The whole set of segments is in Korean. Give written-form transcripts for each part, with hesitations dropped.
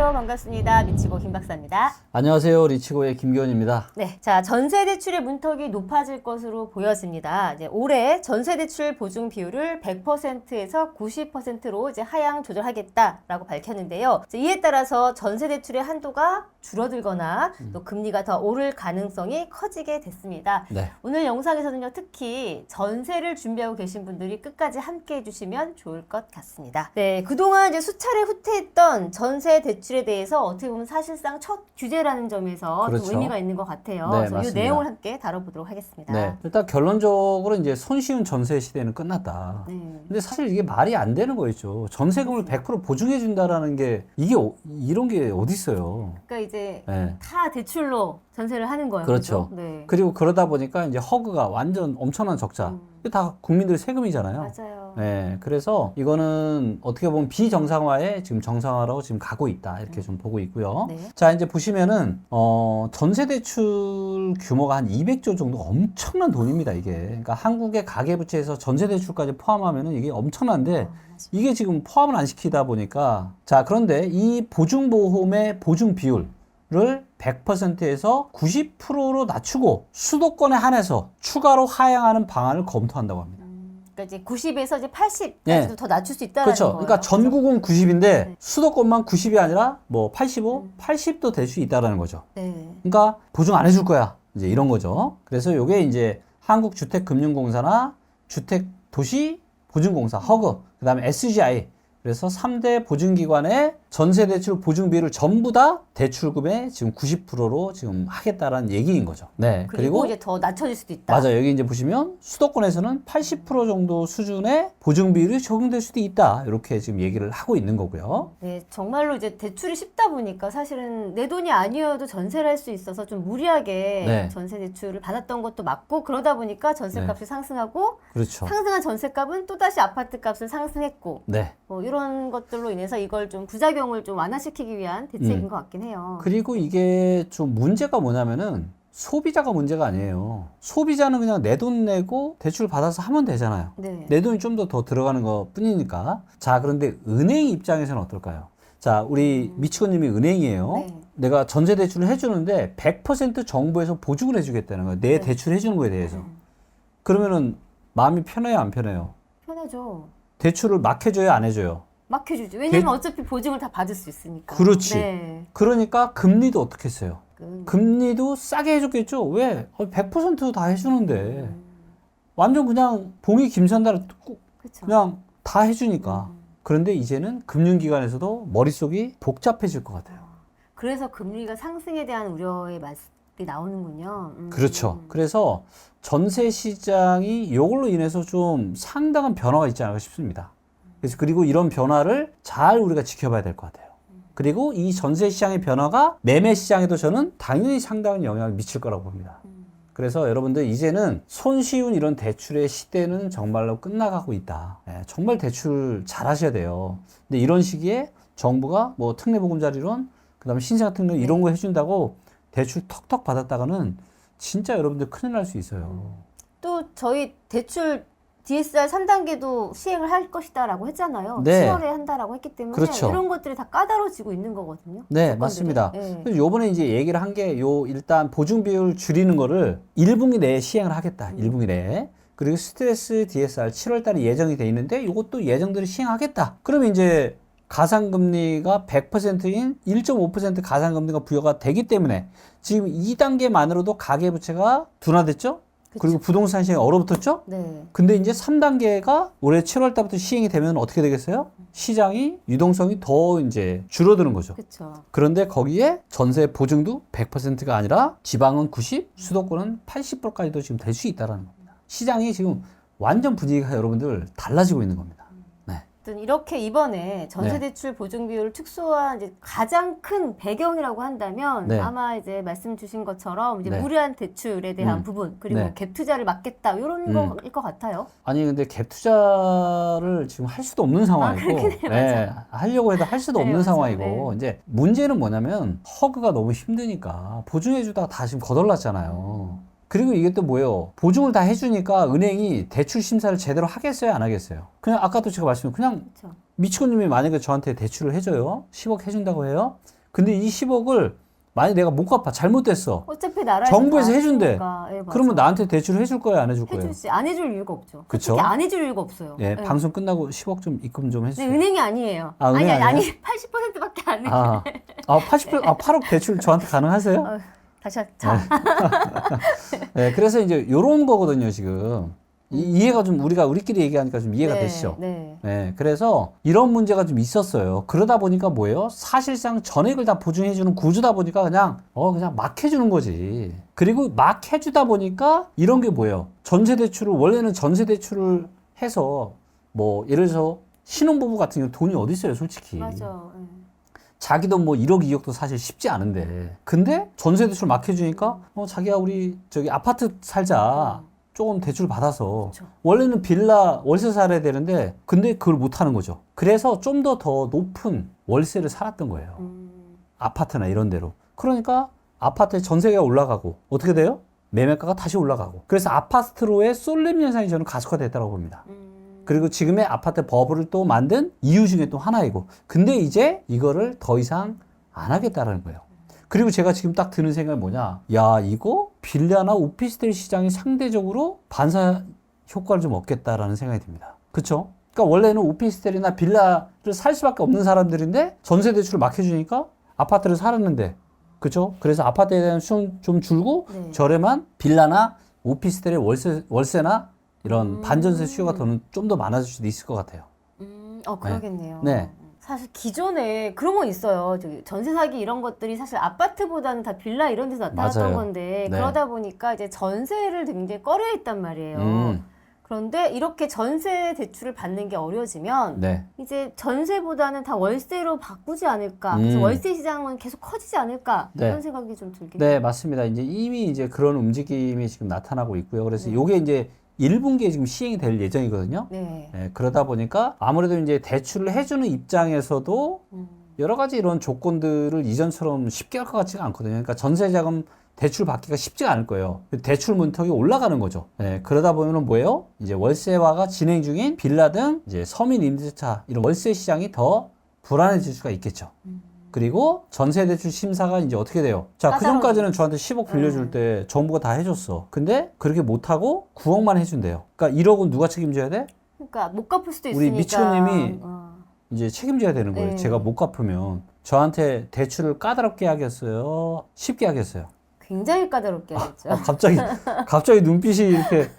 안녕하세요. 반갑습니다. 미치고 김 박사입니다. 안녕하세요. 리치고의 김기원입니다. 네, 자 전세 대출의 문턱이 높아질 것으로 보여집니다. 이제 올해 전세 대출 보증 비율을 100%에서 90%로 이제 하향 조절하겠다라고 밝혔는데요. 이에 따라서 전세 대출의 한도가 줄어들거나 또 금리가 더 오를 가능성이 커지게 됐습니다. 네. 오늘 영상에서는요, 특히 전세를 준비하고 계신 분들이 끝까지 함께 해주시면 좋을 것 같습니다. 네, 그동안 이제 수차례 후퇴했던 전세 대출에 대해서 어떻게 보면 사실상 첫 규제라는 점에서 그렇죠. 좀 의미가 있는 것 같아요. 네, 그래서 이 맞습니다. 내용을 함께 다뤄보도록 하겠습니다. 네. 일단 결론적으로 이제 손쉬운 전세 시대는 끝났다. 네. 근데 사실 이게 말이 안 되는 거였죠. 전세금을 100% 보증해 준다라는 게 이게 이런 게 어디 있어요. 그러니까 이제 네. 다 대출로 전세를 하는 거예요. 그렇죠. 네. 그리고 그러다 보니까 이제 허그가 완전 엄청난 적자. 이게 다 국민들의 세금이잖아요. 맞아요. 네, 그래서 이거는 어떻게 보면 비정상화에 지금 정상화로 지금 가고 있다 이렇게 좀 보고 있고요. 네. 자, 이제 보시면은 전세 대출 규모가 한 200조 정도 엄청난 돈입니다 이게. 그러니까 한국의 가계부채에서 전세 대출까지 포함하면은 이게 엄청난데 이게 지금 포함을 안 시키다 보니까 자, 그런데 이 보증보험의 보증 비율을 100%에서 90%로 낮추고 수도권에 한해서 추가로 하향하는 방안을 검토한다고 합니다. 그러니까 이제 90에서 이제 80까지도 네. 더 낮출 수 있다는 그렇죠. 거예요. 그러니까 전국은 90인데 네. 수도권만 90이 아니라 뭐 85, 80도 될 수 있다라는 거죠. 네. 그러니까 보증 안 해줄 거야. 이제 이런 거죠. 그래서 요게 이제 한국주택금융공사나 주택도시보증공사, 허그, 그 다음에 SGI. 그래서 3대 보증기관의 전세대출 보증비율을 전부 다 대출금의 지금 90%로 지금 하겠다라는 얘기인 거죠. 네. 그리고 이제 더 낮춰질 수도 있다. 맞아. 여기 이제 보시면 수도권에서는 80% 정도 수준의 보증비율이 적용될 수도 있다. 이렇게 지금 얘기를 하고 있는 거고요. 네, 정말로 이제 대출이 쉽다 보니까 사실은 내 돈이 아니어도 전세를 할 수 있어서 좀 무리하게 네. 전세 대출을 받았던 것도 맞고, 그러다 보니까 전세값이 상승하고 그렇죠. 상승한 전세값은 또다시 아파트 값을 상승했고, 네. 뭐 이런 것들로 인해서 이걸 좀 부작용을 좀 완화시키기 위한 대책인 것 같긴 해요. 그리고 이게 좀 문제가 뭐냐면은 소비자가 문제가 아니에요. 소비자는 그냥 내 돈 내고 대출 받아서 하면 되잖아요. 네. 내 돈이 좀 더 들어가는 것 뿐이니까. 자, 그런데 은행 입장에서는 어떨까요? 자, 우리 미치코님이 은행이에요. 네. 내가 전세 대출을 해주는데 100% 정부에서 보증을 해주겠다는 거예요. 내 네. 대출 해주는 거에 대해서. 그러면은 마음이 편해요, 안 편해요? 편하죠. 대출을 막 해줘요, 안 해줘요? 막 해주죠. 왜냐면 어차피 보증을 다 받을 수 있으니까. 그렇지. 네. 그러니까 금리도 어떻게 했어요? 그, 금리도 싸게 해줬겠죠? 왜? 100%다 해주는데. 완전 그냥 봉이 김선달을 그쵸. 그냥 다 해주니까. 그런데 이제는 금융기관에서도 머릿속이 복잡해질 것 같아요. 그래서 금리가 상승에 대한 우려의 말이 나오는군요. 그렇죠. 그래서 전세 시장이 이걸로 인해서 좀 상당한 변화가 있지 않을까 싶습니다. 그래서 그리고 이런 변화를 잘 우리가 지켜봐야 될 것 같아요. 그리고 이 전세 시장의 변화가 매매 시장에도 저는 당연히 상당한 영향을 미칠 거라고 봅니다. 그래서 여러분들 이제는 손쉬운 이런 대출의 시대는 정말로 끝나가고 있다. 예, 정말 대출 잘 하셔야 돼요. 근데 이런 시기에 정부가 뭐 특례보금자리론, 그 다음에 신생아 특례 이런 거 해준다고 대출 턱턱 받았다가는 진짜 여러분들 큰일 날 수 있어요. 또 저희 대출 DSR 3단계도 시행을 할 것이다라고 했잖아요. 네. 10월에 한다라고 했기 때문에 그렇죠. 이런 것들이 다 까다로워지고 있는 거거든요. 네, 조건들이. 맞습니다. 네. 그래서 요번에 이제 얘기를 한 게 일단 보증 비율 줄이는 거를 1분기 내에 시행을 하겠다. 1분기 내에. 그리고 스트레스 DSR 7월 달에 예정이 돼 있는데 이것도 예정대로 시행하겠다. 그러면 이제 가상금리가 100%인 1.5% 가상금리가 부여가 되기 때문에 지금 2단계만으로도 가계부채가 둔화됐죠? 그리고 부동산 시장이 얼어붙었죠? 네. 근데 이제 3단계가 올해 7월 달부터 시행이 되면 어떻게 되겠어요? 시장이 유동성이 더 이제 줄어드는 거죠. 그렇죠. 그런데 거기에 전세 보증도 100%가 아니라 지방은 90, 수도권은 80%까지도 지금 될 수 있다라는 겁니다. 시장이 지금 완전 분위기가 여러분들 달라지고 있는 겁니다. 네. 아무튼 이렇게 이번에 전세 네. 대출 보증 비율을 축소한 이제 가장 큰 배경이라고 한다면 네. 아마 이제 말씀 주신 것처럼 이제 네. 무리한 대출에 대한 부분, 그리고 네. 갭 투자를 막겠다 이런 거일 것 같아요. 아니 근데 갭 투자를 지금 할 수도 없는 상황이고, 그렇긴 해요. 하려고 해도 할 수도 네, 없는 맞아요. 상황이고, 네. 이제 문제는 뭐냐면 허그가 너무 힘드니까 보증해주다가 다 지금 거덜났잖아요. 그리고 이게 또 뭐예요? 보증을 다 해주니까 은행이 대출 심사를 제대로 하겠어요? 안 하겠어요? 그냥 아까도 제가 말씀드린 그냥 그렇죠. 미치코님이 만약에 저한테 대출을 해줘요. 10억 해준다고 해요. 근데 이 10억을 만약에 내가 못 갚아. 잘못됐어. 어차피 나라에서 정부에서 다 해준대. 해주니까. 예, 맞아. 그러면 나한테 대출을 해줄 거예요? 안 해줄 거예요? 해주지. 안 해줄 이유가 없죠. 그쵸? 솔직히 안 해줄 이유가 없어요. 예, 예. 방송 끝나고 10억 좀 입금 좀 네, 해주세요. 은행이 아니에요. 아, 은행 아니에요? 아니 80%밖에 안 해. 8억 대출 저한테 가능하세요? 다시 자. 네, 그래서 이제 요런 거거든요, 지금. 이해가 좀 우리끼리 얘기하니까 좀 이해가 되시죠? 네. 네, 그래서 이런 문제가 좀 있었어요. 그러다 보니까 뭐예요? 사실상 전액을 다 보증해주는 구조다 보니까 그냥 막 해주는 거지. 그리고 막 해주다 보니까 이런 게 뭐예요? 전세대출을, 원래는 전세대출을 해서 뭐, 예를 들어서 신혼부부 같은 경우 돈이 어디 있어요, 솔직히. 맞아. 자기도 뭐 1억, 2억도 사실 쉽지 않은데. 근데 전세대출 막 해주니까, 자기야, 우리 저기 아파트 살자. 조금 대출 받아서. 그쵸. 원래는 빌라 월세 살아야 되는데, 근데 그걸 못 하는 거죠. 그래서 좀 더 높은 월세를 살았던 거예요. 아파트나 이런 데로. 그러니까 아파트의 전세가 올라가고, 어떻게 돼요? 매매가가 다시 올라가고. 그래서 아파트로의 쏠림 현상이 저는 가속화됐다고 봅니다. 그리고 지금의 아파트 버블을 또 만든 이유 중에 또 하나이고. 근데 이제 이거를 더 이상 안 하겠다라는 거예요. 그리고 제가 지금 딱 드는 생각이 뭐냐. 야, 이거 빌라나 오피스텔 시장이 상대적으로 반사 효과를 좀 얻겠다라는 생각이 듭니다. 그쵸? 그러니까 원래는 오피스텔이나 빌라를 살 수밖에 없는 사람들인데 전세 대출을 막 해주니까 아파트를 살았는데. 그쵸? 그래서 아파트에 대한 수용 좀 줄고 네. 저렴한 빌라나 오피스텔의 월세나 이런 반전세 수요가 좀 더 많아질 수도 있을 것 같아요. 그러겠네요. 네. 사실 기존에 그런 건 있어요. 저기 전세 사기 이런 것들이 사실 아파트보다는 다 빌라 이런 데서 나타났던 맞아요. 건데 네. 그러다 보니까 이제 전세를 굉장히 꺼려했단 말이에요. 그런데 이렇게 전세 대출을 받는 게 어려워지면 네. 이제 전세보다는 다 월세로 바꾸지 않을까. 그래서 월세 시장은 계속 커지지 않을까. 네. 이런 생각이 좀 들긴 네, 해요. 맞습니다. 이미 이제 그런 움직임이 지금 나타나고 있고요. 그래서 요게 이제 1분기에 지금 시행이 될 예정이거든요. 네. 네, 그러다 보니까 아무래도 이제 대출을 해주는 입장에서도 여러 가지 이런 조건들을 이전처럼 쉽게 할 것 같지가 않거든요. 그러니까 전세자금 대출 받기가 쉽지가 않을 거예요. 대출 문턱이 올라가는 거죠. 네, 그러다 보면은 뭐예요? 이제 월세화가 진행 중인 빌라 등 이제 서민 임대차 이런 월세 시장이 더 불안해질 수가 있겠죠. 그리고 전세대출 심사가 이제 어떻게 돼요? 자, 그 전까지는 저한테 10억 빌려줄 때 정부가 다 해줬어. 근데 그렇게 못하고 9억만 해준대요. 그러니까 1억은 누가 책임져야 돼? 그러니까 못 갚을 수도 우리 있으니까. 미치코님이 이제 책임져야 되는 거예요. 네. 제가 못 갚으면 저한테 대출을 까다롭게 하겠어요? 쉽게 하겠어요? 굉장히 까다롭게 하겠죠. 갑자기 눈빛이 이렇게.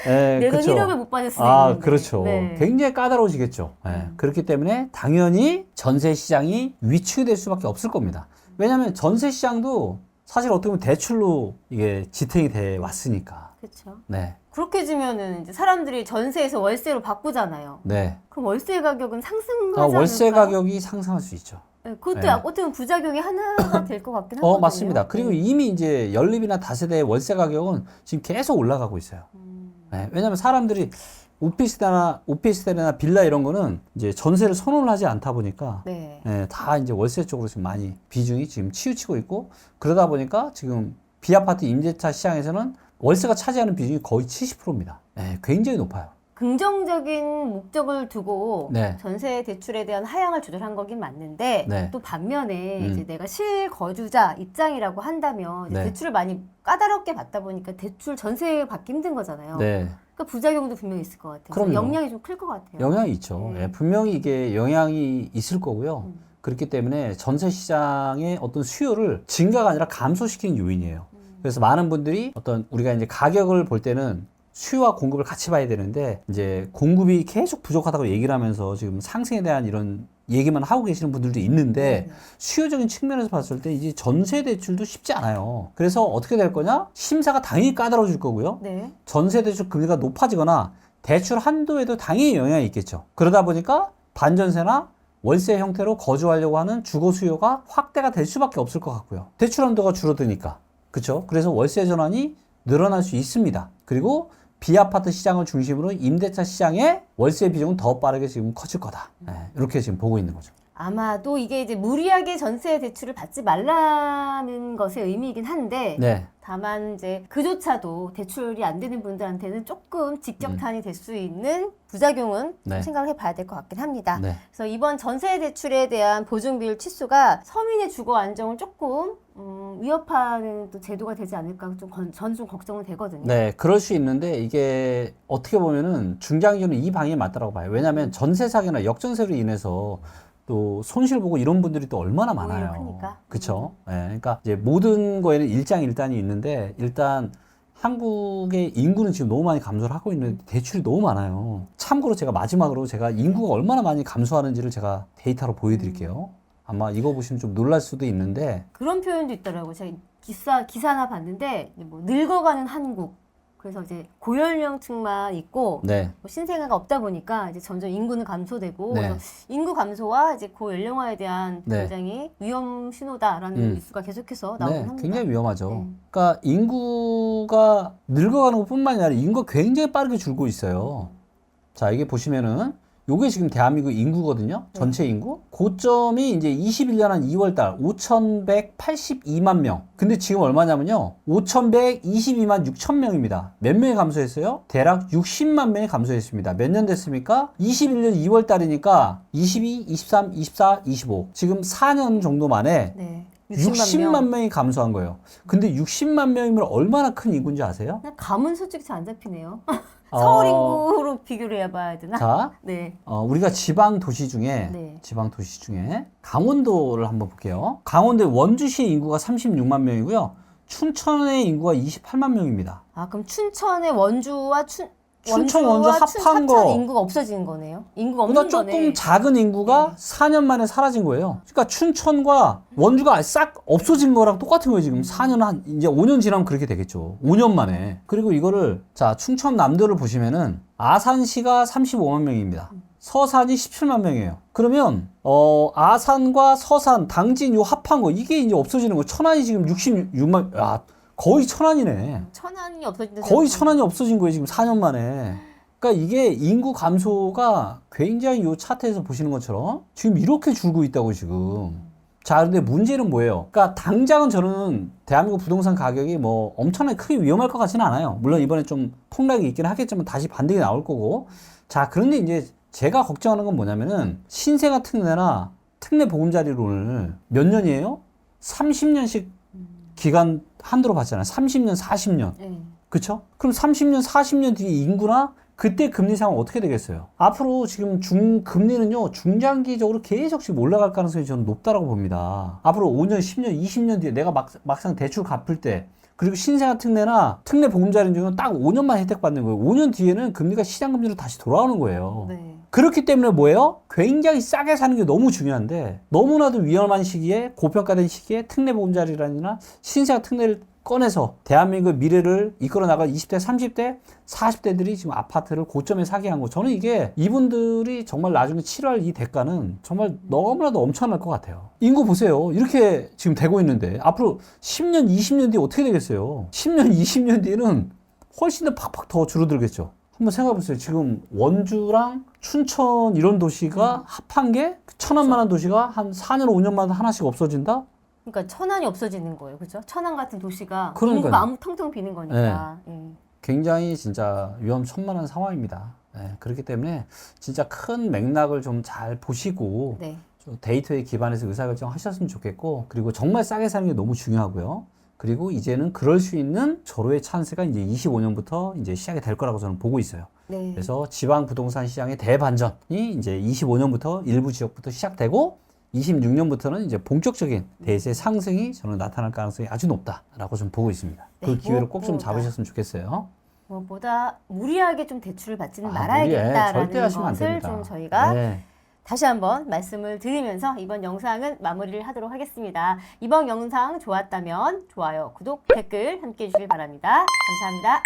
내가 그쵸. 1억을 못 받을 수 있는데. 그렇죠. 네. 굉장히 까다로워지겠죠. 그렇기 때문에 당연히 전세 시장이 위축될 수밖에 없을 겁니다. 왜냐하면 전세 시장도 사실 어떻게 보면 대출로 이게 지탱이 돼 왔으니까. 그렇죠. 네. 그렇게 주면은 이제 사람들이 전세에서 월세로 바꾸잖아요. 네. 그럼 월세 가격은 상승하지 월세 않을까요? 가격이 상승할 수 있죠. 네, 그것도 네. 어떻게 보면 부작용이 하나가 될 것 같긴 하거든요. 맞습니다. 그리고 이미 이제 연립이나 다세대의 월세 가격은 지금 계속 올라가고 있어요. 네, 왜냐하면 사람들이 오피스텔이나 빌라 이런 거는 이제 전세를 선호를 하지 않다 보니까 네. 다 이제 월세 쪽으로 지금 많이 비중이 지금 치우치고 있고 그러다 보니까 지금 비아파트 임대차 시장에서는 월세가 차지하는 비중이 거의 70%입니다. 굉장히 높아요. 긍정적인 목적을 두고 네. 전세 대출에 대한 하향을 조절한 거긴 맞는데 네. 또 반면에 이제 내가 실거주자 입장이라고 한다면 이제 네. 대출을 많이 까다롭게 받다 보니까 대출 전세 받기 힘든 거잖아요. 네. 그러니까 부작용도 분명히 있을 것 같아요. 그럼요. 영향이 좀 클 것 같아요. 영향이 있죠. 분명히 이게 영향이 있을 거고요. 그렇기 때문에 전세 시장의 어떤 수요를 증가가 아니라 감소시키는 요인이에요. 그래서 많은 분들이 우리가 이제 가격을 볼 때는 수요와 공급을 같이 봐야 되는데 이제 공급이 계속 부족하다고 얘기를 하면서 지금 상승에 대한 이런 얘기만 하고 계시는 분들도 있는데 수요적인 측면에서 봤을 때 이제 전세 대출도 쉽지 않아요. 그래서 어떻게 될 거냐? 심사가 당연히 까다로워질 거고요. 네. 전세 대출 금리가 높아지거나 대출 한도에도 당연히 영향이 있겠죠. 그러다 보니까 반전세나 월세 형태로 거주하려고 하는 주거 수요가 확대가 될 수밖에 없을 것 같고요. 대출 한도가 줄어드니까. 그렇죠? 그래서 월세 전환이 늘어날 수 있습니다. 그리고 비아파트 시장을 중심으로 임대차 시장의 월세 비중은 더 빠르게 지금 커질 거다. 이렇게 지금 보고 있는 거죠. 아마도 이게 이제 무리하게 전세 대출을 받지 말라는 것의 의미이긴 한데 네. 다만 이제 그조차도 대출이 안 되는 분들한테는 조금 직격탄이 될 수 있는 부작용은 네. 좀 생각을 해봐야 될 것 같긴 합니다. 네. 그래서 이번 전세 대출에 대한 보증 비율 치수가 서민의 주거 안정을 조금 위협하는 또 제도가 되지 않을까 전 좀 걱정은 되거든요. 네, 그럴 수 있는데 이게 어떻게 보면은 중장기는 이 방향이 맞다라고 봐요. 왜냐하면 전세 사기나 역전세로 인해서 또 손실 보고 이런 분들이 또 얼마나 오히려 많아요. 크니까. 그렇죠? 네, 그러니까 이제 모든 거에는 일장일단이 있는데 일단 한국의 인구는 지금 너무 많이 감소를 하고 있는데 대출이 너무 많아요. 참고로 제가 마지막으로 제가 인구가 얼마나 많이 감소하는지를 제가 데이터로 보여드릴게요. 아마 이거 보시면 좀 놀랄 수도 있는데 그런 표현도 있더라고요. 제가 기사 하나 봤는데 뭐 늙어가는 한국. 그래서 이제 고연령층만 있고 네, 뭐 신생아가 없다 보니까 이제 점점 인구는 감소되고 네. 그래서 인구 감소와 이제 고연령화에 대한 네. 굉장히 위험 신호다라는 뉴스가 계속해서 나오긴 네, 합니다. 굉장히 위험하죠. 네. 그러니까 인구가 늙어가는 것뿐만이 아니라 인구가 굉장히 빠르게 줄고 있어요. 자, 이게 보시면은 요게 지금 대한민국 인구거든요. 전체 인구. 고점이 이제 21년 한 2월 달 5,182만 명. 근데 지금 얼마냐면요. 5,122만 6천 명입니다. 몇 명이 감소했어요? 대략 60만 명이 감소했습니다. 몇 년 됐습니까? 21년 2월 달이니까 22, 23, 24, 25. 지금 4년 정도 만에 네. 60만 명이 감소한 거예요. 근데 60만 명이면 얼마나 큰 인구인지 아세요? 그냥 감은 솔직히 잘 안 잡히네요. 서울 인구로 비교를 해봐야 되나? 자, 네. 우리가 지방 도시 중에 네. 강원도를 한번 볼게요. 강원도의 원주시의 인구가 36만 명이고요. 춘천의 인구가 28만 명입니다. 아 그럼 춘천의 원주와 춘천, 원주 합한 사천 거. 인구가 없어지는 거네요. 인구가 보다 없는 조금 거네. 작은 인구가 4년 만에 사라진 거예요. 그러니까 춘천과 원주가 싹 없어진 거랑 똑같은 거예요. 지금 4년 이제 5년 지나면 그렇게 되겠죠. 5년 만에. 그리고 이거를 자, 충청 남도를 보시면은 아산시가 35만 명입니다. 서산이 17만 명이에요. 그러면 아산과 서산, 당진 요 합한 거 이게 이제 없어지는 거. 천안이 지금 66만 야, 거의 천안이네. 천안이 없어진다. 거의 천안이 없어진 거예요, 지금 4년 만에. 그러니까 이게 인구 감소가 굉장히 이 차트에서 보시는 것처럼 지금 이렇게 줄고 있다고 지금. 자, 근데 문제는 뭐예요? 그러니까 당장은 저는 대한민국 부동산 가격이 뭐 엄청나게 크게 위험할 것 같지는 않아요. 물론 이번에 좀 폭락이 있긴 하겠지만 다시 반등이 나올 거고. 자, 그런데 이제 제가 걱정하는 건 뭐냐면은 신생아 특례나 특례 보금자리론을 몇 년이에요? 30년씩 기간 한도로 봤잖아요. 30년, 40년. 네. 그쵸? 그럼 30년, 40년 뒤에 인구나 그때 금리 상황 어떻게 되겠어요? 앞으로 지금 금리는요, 중장기적으로 계속 지금 올라갈 가능성이 저는 높다라고 봅니다. 앞으로 5년, 10년, 20년 뒤에 내가 막상 대출 갚을 때, 그리고 신생아 특례나 특례 보금자리 중에는 딱 5년만 혜택 받는 거예요. 5년 뒤에는 금리가 시장금리로 다시 돌아오는 거예요. 네. 그렇기 때문에 뭐예요? 굉장히 싸게 사는 게 너무 중요한데 너무나도 위험한 시기에 고평가된 시기에 특례 보금자리라나 신생아 특례를 꺼내서 대한민국의 미래를 이끌어 나갈 20대, 30대, 40대들이 지금 아파트를 고점에 사게 한 거. 저는 이게 이분들이 정말 나중에 치러할 이 대가는 정말 너무나도 엄청날 것 같아요. 인구 보세요. 이렇게 지금 되고 있는데 앞으로 10년, 20년 뒤에 어떻게 되겠어요? 10년, 20년 뒤에는 훨씬 더 팍팍 더 줄어들겠죠. 한번 생각해보세요. 지금 원주랑 춘천 이런 도시가 합한 게 천안만한 도시가 한 4년, 5년마다 하나씩 없어진다? 그러니까 천안이 없어지는 거예요, 그렇죠? 천안 같은 도시가 그러니까요. 인구가 아무 텅텅 비는 거니까. 예. 굉장히 진짜 위험천만한 상황입니다. 네, 그렇기 때문에 진짜 큰 맥락을 좀 잘 보시고 네. 좀 데이터에 기반해서 의사결정 하셨으면 좋겠고, 그리고 정말 싸게 사는 게 너무 중요하고요. 그리고 이제는 그럴 수 있는 절호의 찬스가 이제 25년부터 이제 시작이 될 거라고 저는 보고 있어요. 네. 그래서 지방 부동산 시장의 대반전이 이제 25년부터 일부 지역부터 시작되고 26년부터는 이제 본격적인 대세 상승이 저는 나타날 가능성이 아주 높다라고 좀 보고 있습니다. 그 네, 기회를 꼭 좀 무엇보다. 잡으셨으면 좋겠어요. 무엇보다 무리하게 좀 대출을 받지는 절대 말아야겠다라는 하시면 안 것을 됩니다. 좀 저희가 네. 다시 한번 말씀을 드리면서 이번 영상은 마무리를 하도록 하겠습니다. 이번 영상 좋았다면 좋아요, 구독, 댓글 함께 해주시길 바랍니다. 감사합니다.